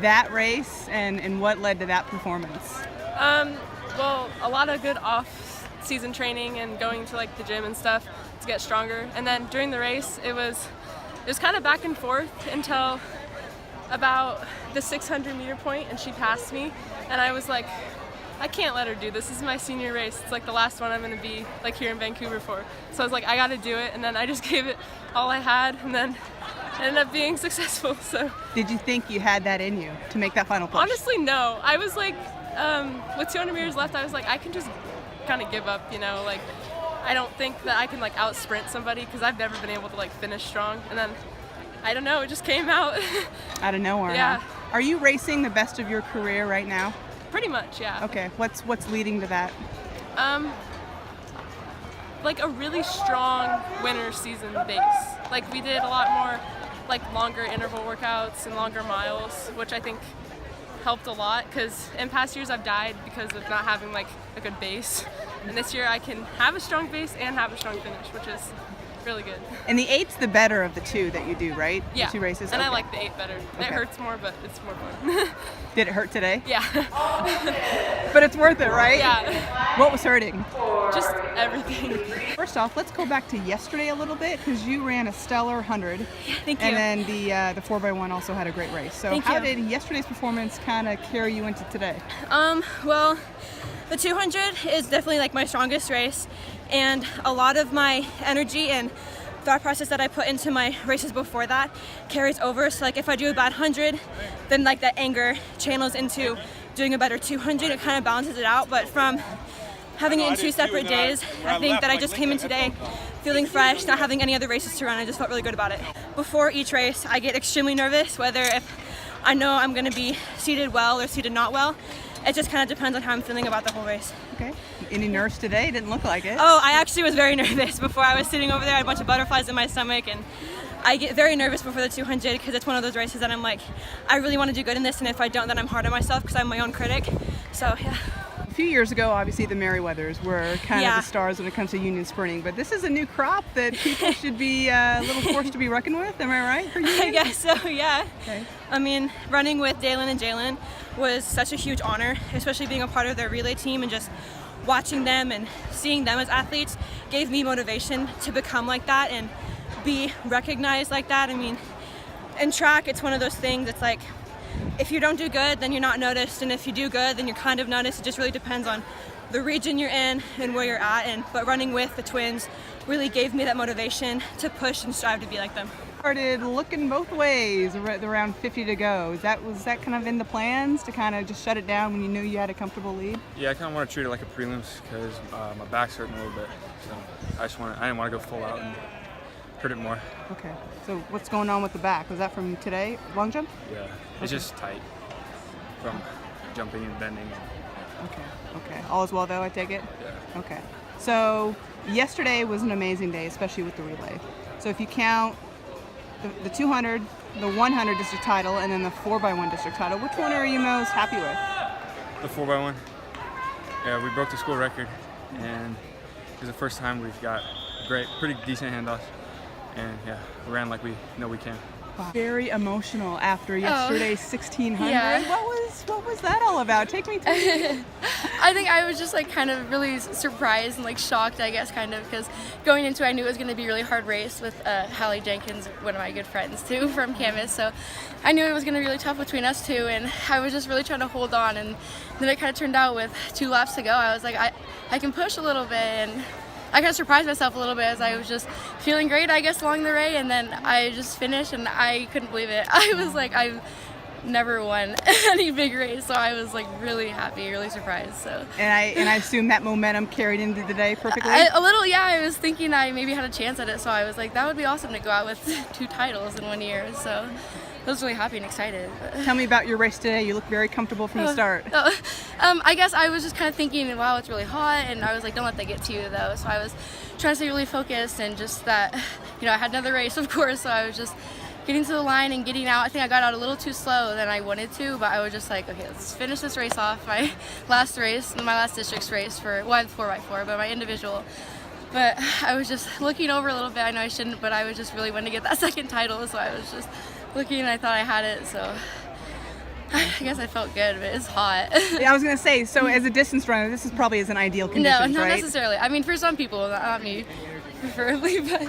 that race and what led to that performance? Well, a lot of good off-season training and going to like the gym and stuff to get stronger. And then during the race, it was kind of back and forth until about the 600-meter point, and she passed me, and I was like, I can't let her do this. This is my senior race. It's like the last one I'm going to be like here in Vancouver for. So I was like, I got to do it, and then I just gave it all I had, and then ended up being successful. So Did you think you had that in you to make that final push? honestly, no. I was like, with 200 meters left, I was like, I can just kind of give up, like I don't think that I can like out sprint somebody because I've never been able to like finish strong. And then I don't know, it just came out. Out of nowhere. Yeah. Huh? Are you racing the best of your career right now? Pretty much, yeah. Okay. What's leading to that? Like a really strong winter season base. Like we did a lot more like longer interval workouts and longer miles, which I think helped a lot because in past years I've died because of not having like a good base. And this year I can have a strong base and have a strong finish, which is really good. And the 8's the better of the two that you do, right? Yeah. The 2 races. And I Okay. like the 8 better. Okay. It hurts more, but it's more fun. Did it hurt today? Yeah. But it's worth it, right? Yeah. What was hurting? Just everything. First off, let's go back to yesterday a little bit because you ran a stellar 100. Thank you. And then the 4x1 also had a great race. So Thank how you. did yesterday's performance kind of carry you into today? Well, the 200 is definitely like my strongest race, and a lot of my energy and thought process that I put into my races before that carries over. So like if I do a bad 100, then like that anger channels into doing a better 200. It kind of balances it out. But from having it in 2 separate days, I think that I just came in today feeling fresh, not having any other races to run. I just felt really good about it. Before each race, I get extremely nervous, whether if I know I'm going to be seated well or seated not well. It just kind of depends on how I'm feeling about the whole race. Okay. Any nerves today? Didn't look like it. Oh, I actually was very nervous before. I was sitting over there. I had a bunch of butterflies in my stomach, and I get very nervous before the 200 because it's one of those races that I'm like, I really want to do good in this, and if I don't, then I'm hard on myself because I'm my own critic. So yeah. A few years ago, obviously, the Merriweathers were kind Yeah. of the stars when it comes to union sprinting, but this is a new crop that people should be a little forced to be reckoned with. Am I right? For I union? guess so, yeah. Okay. I mean, running with Dalen and Jalen was such a huge honor, especially being a part of their relay team and just watching them and seeing them as athletes gave me motivation to become like that and be recognized like that. I mean, in track, it's one of those things, it's like, if you don't do good, then you're not noticed, and if you do good, then you're kind of noticed. It just really depends on the region you're in and where you're at. But running with the twins really gave me that motivation to push and strive to be like them. Started looking both ways around 50 to go. Was that kind of in the plans to kind of just shut it down when you knew you had a comfortable lead? Yeah, I kind of want to treat it like a prelims because my back's hurting a little bit. So I didn't want to go full out and hurt it more. Okay. So what's going on with the back? Was that from today, long jump? Yeah, it's just tight from jumping and bending. Okay. Okay. All is well though, I take it? Yeah. Okay. So yesterday was an amazing day, especially with the relay. So if you count the 200, the 100 district title, and then the 4x1 district title, which one are you most happy with? The 4x1. Yeah, we broke the school record, and it was the first time we've got pretty decent handoffs, and yeah, we ran like we know we can. Wow. Very emotional after yesterday's 1600. Yeah. What was that all about? Take me through. I think I was just like kind of really surprised and like shocked, I guess, kind of, because going into it I knew it was going to be a really hard race with Hallie Jenkins, one of my good friends too from Camas, so I knew it was going to be really tough between us two, and I was just really trying to hold on, and then it kind of turned out with 2 laps to go. I was like, I can push a little bit, and I kind of surprised myself a little bit as I was just feeling great, I guess, along the way, and then I just finished and I couldn't believe it. I was like, I've never won any big race, so I was like really happy, really surprised. So. And I assume that momentum carried into the day perfectly? A little, yeah. I was thinking I maybe had a chance at it, so I was like, that would be awesome to go out with 2 titles in 1 year. So I was really happy and excited. Tell me about your race today. You look very comfortable from the start. I guess I was just kind of thinking, wow, it's really hot, and I was like, don't let that get to you, though. So I was trying to stay really focused, and just that, I had another race, of course, so I was just getting to the line and getting out. I think I got out a little too slow than I wanted to, but I was just like, okay, let's finish this race off. My last district's race I had 4x4, but my individual. But I was just looking over a little bit. I know I shouldn't, but I was just really wanting to get that second title, so I was just looking and I thought I had it, so I guess I felt good, but it's hot. Yeah, I was gonna say. So as a distance runner, this is probably isn't ideal No, conditions, not right? necessarily. I mean, for some people, not me, preferably, but